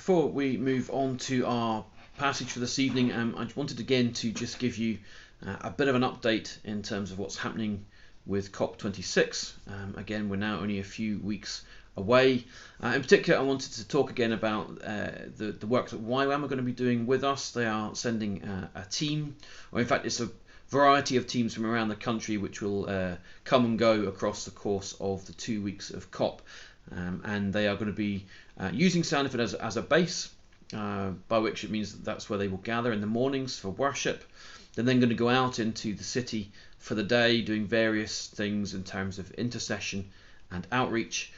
before we move on to our passage for this evening, I wanted again to just give you a bit of an update in terms of what's happening with COP26. Again, we're now only a few weeks away. In particular, I wanted to talk again about the work that YWAM are going to be doing with us. They are sending a team, or in fact it's a variety of teams from around the country which will come and go across the course of the 2 weeks of COP. And they are going to be using Sandyford as a base, by which it means that's where they will gather in the mornings for worship. They're then going to go out into the city for the day, doing various things in terms of intercession and outreach.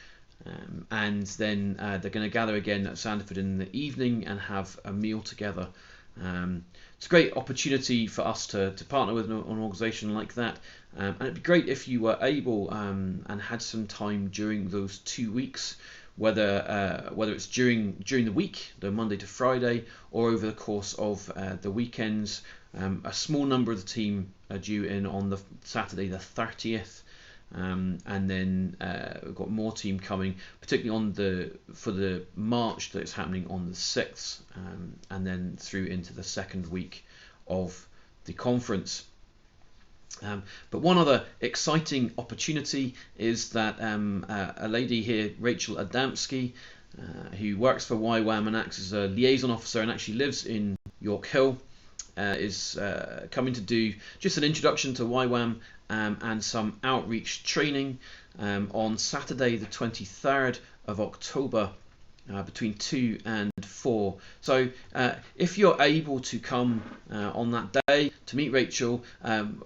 And then they're going to gather again at Sandyford in the evening and have a meal together. It's a great opportunity for us to partner with an organisation like that, and it'd be great if you were able and had some time during those 2 weeks, whether it's during the week, the Monday to Friday, or over the course of the weekends. A small number of the team are due in on the Saturday the 30th. And then we've got more team coming, particularly for the march that's happening on the 6th, and then through into the second week of the conference. But one other exciting opportunity is that a lady here, Rachel Adamski, who works for YWAM and acts as a liaison officer and actually lives in York Hill, is coming to do just an introduction to YWAM and some outreach training on Saturday the 23rd of October between 2 and 4. So if you're able to come on that day to meet Rachel,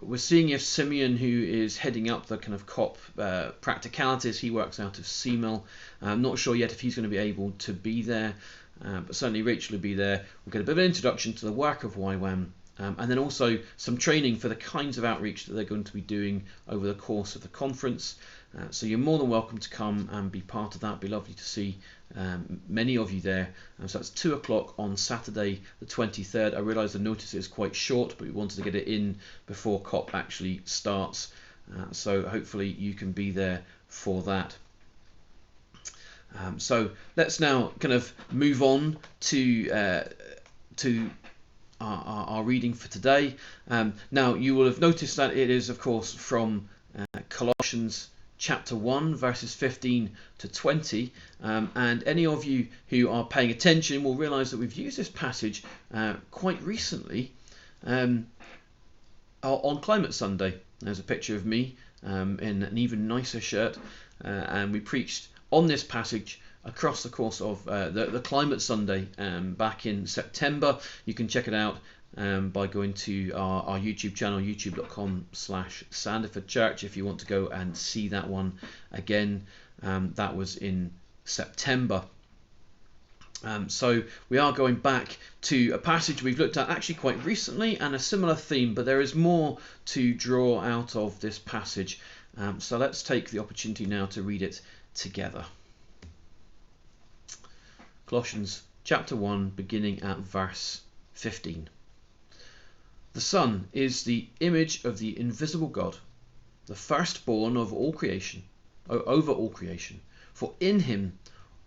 we're seeing if Simeon, who is heading up the kind of COP practicalities, he works out of Seamill. I'm not sure yet if he's going to be able to be there, but certainly Rachel will be there. We'll get a bit of an introduction to the work of YWAM. And then also some training for the kinds of outreach that they're going to be doing over the course of the conference. So you're more than welcome to come and be part of that. It'd be lovely to see many of you there. So that's 2 o'clock on Saturday the 23rd. I realise the notice is quite short, but we wanted to get it in before COP actually starts. So hopefully you can be there for that. So let's now kind of move on to our reading for today. Now you will have noticed that it is of course from Colossians chapter 1 verses 15 to 20, and any of you who are paying attention will realise that we've used this passage quite recently on Climate Sunday. There's a picture of me in an even nicer shirt, and we preached on this passage across the course of the Climate Sunday back in September. You can check it out by going to our YouTube channel, youtube.com/Sandyford Church, if you want to go and see that one again. That was in September. So we are going back to a passage we've looked at actually quite recently and a similar theme, but there is more to draw out of this passage. So let's take the opportunity now to read it together. Colossians chapter 1, beginning at verse 15. The Son is the image of the invisible God, the firstborn of all creation, over all creation. For in him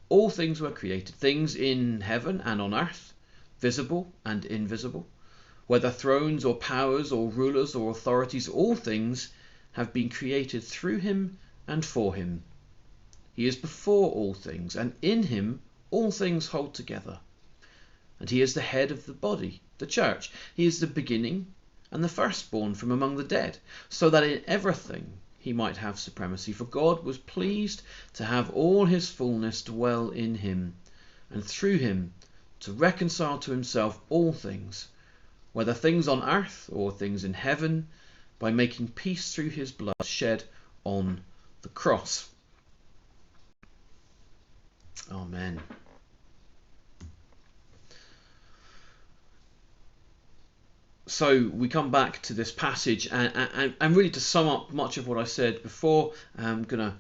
all things were created, things in heaven and on earth, visible and invisible, whether thrones or powers or rulers or authorities, all things have been created through him and for him. He is before all things, and in him all things hold together. And he is the head of the body, the church. He is the beginning and the firstborn from among the dead, so that in everything he might have supremacy. For God was pleased to have all his fullness dwell in him, and through him to reconcile to himself all things, whether things on earth or things in heaven, by making peace through his blood shed on the cross. Amen. So we come back to this passage, and really to sum up much of what I said before, I'm going to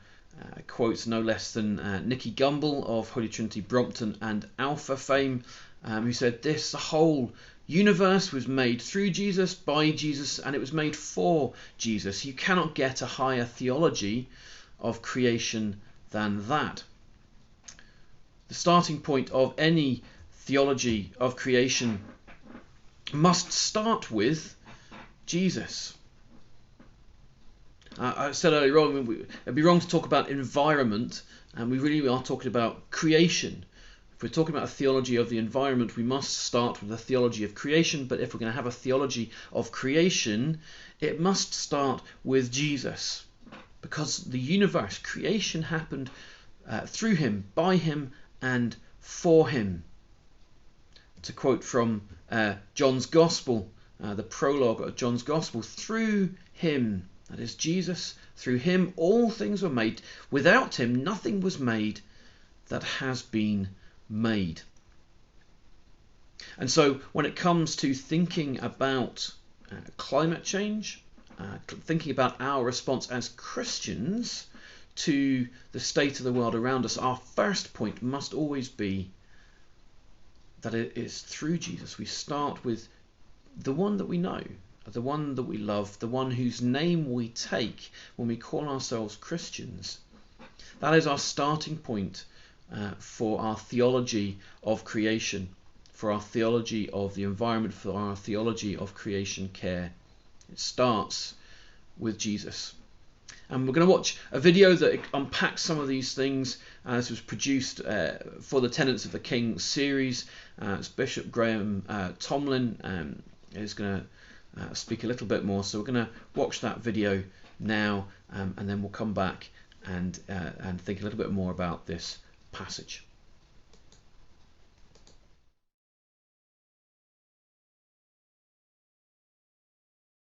quote no less than Nicky Gumbel of Holy Trinity Brompton and Alpha fame, who said this: the whole universe was made through Jesus, by Jesus, and it was made for Jesus. You cannot get a higher theology of creation than that. The starting point of any theology of creation must start with Jesus. I said earlier on, it'd be wrong to talk about environment, and we really are talking about creation. If we're talking about a theology of the environment, we must start with a theology of creation, but if we're going to have a theology of creation, it must start with Jesus. Because the universe, creation happened through him, by him, and for him. To quote from John's Gospel, the prologue of John's Gospel, through him, that is Jesus, through him all things were made. Without him nothing was made that has been made. And so when it comes to thinking about climate change, thinking about our response as Christians to the state of the world around us, our first point must always be that it is through Jesus. We start with the one that we know, the one that we love, the one whose name we take when we call ourselves Christians. That is our starting point for our theology of creation, for our theology of the environment, for our theology of creation care. It starts with Jesus. And we're going to watch a video that unpacks some of these things. This was produced for the Tenets of the King series. It's Bishop Graham Tomlin is going to speak a little bit more. So we're going to watch that video now, and then we'll come back and think a little bit more about this passage.